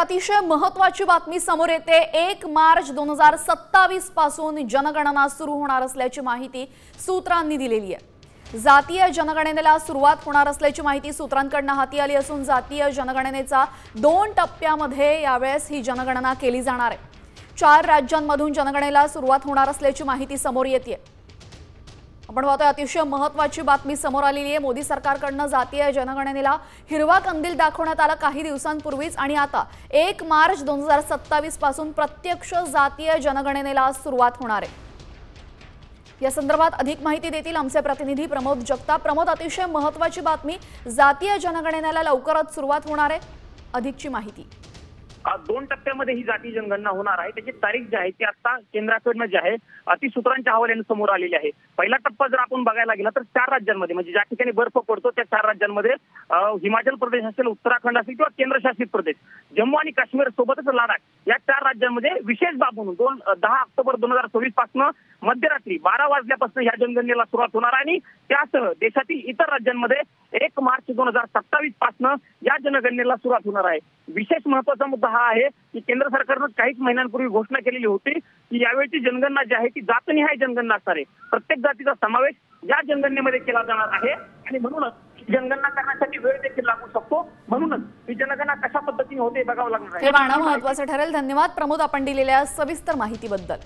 अतिशय महत्त्वाची बातमी समोर येते। 1 मार्च 2027 पासून जनगणना सुरू होणार असल्याची माहिती सूत्रांनी दिलेली आहे। जातीय जनगणनेला सुरुवात होणार असल्याची माहिती सूत्रांकडून हाती आली असून जातीय जनगणनेचा 2 टप्प्यामध्ये यावेळेस ही जनगणना केली जाणार आहे। 4 राज्यांमधून जनगणनेला सुरुवात होणार असल्याची माहिती समोर येते। आपण पाहतोय अतिशय महत्त्वाची बातमी समोर आलेली आहे। मोदी सरकारकडून जातीय जनगणनेला हिरवा कंदील दाखवण्यात आला काही दिवसांपूर्वीच आणि आता 1 मार्च 2027 पासून प्रत्यक्ष जातीय जनगणनेला सुरुवात होणार आहे। या संदर्भात अधिक माहिती देतील आमचे प्रतिनिधी प्रमोद जगताप। प्रमोद, अतिशय महत्त्वाची बातमी, जातीय जनगणनेला लवकरच सुरुवात होणार आहे, अधिकची माहिती। 2 टप्प्यामध्ये ही जातीय जनगणना होणार आहे। त्याची तारीख जी आहे ती आता केंद्राकडून जी आहे ती सूत्रांच्या हवाल्याने समोर आलेली आहे। पहिला टप्पा जर आपण बघायला गेला तर 4 राज्यांमध्ये म्हणजे ज्या ठिकाणी बर्फ पडतो त्या 4 राज्यांमध्ये हिमाचल प्रदेश असेल, उत्तराखंड असेल किंवा केंद्रशासित प्रदेश, जम्मू आणि काश्मीर सोबतच लडाख या 4 राज्यांमध्ये विशेष बाब म्हणून 10 ऑक्टोबर 2024 पासून मध्यरात्री 12 वाजल्यापासून या जनगणनेला सुरुवात होणार आणि त्यासह देशातील इतर राज्यांमध्ये 1 मार्च 2027 पासून या जनगणनेला सुरुवात होणार आहे। विशेष महत्त्वाचा मुद्दा हा आहे की केंद्र सरकारने काहीच महिन्यांपूर्वी घोषणा केलेली होती की यावेळची जनगणना जी आहे ती जातनिहाय जनगणना असणार आहे। प्रत्येक जातीचा समावेश या जनगणनेमध्ये केला जाणार आहे आणि म्हणूनच जनगणना करण्यासाठी वेळ देखील लागू शकतो। म्हणूनच ही जनगणना कशा पद्धतीने होते बघावं लागणार आहे। हे पाहणं महत्त्वाचं ठरेल। धन्यवाद प्रमोद, आपण दिलेल्या सविस्तर माहितीबद्दल।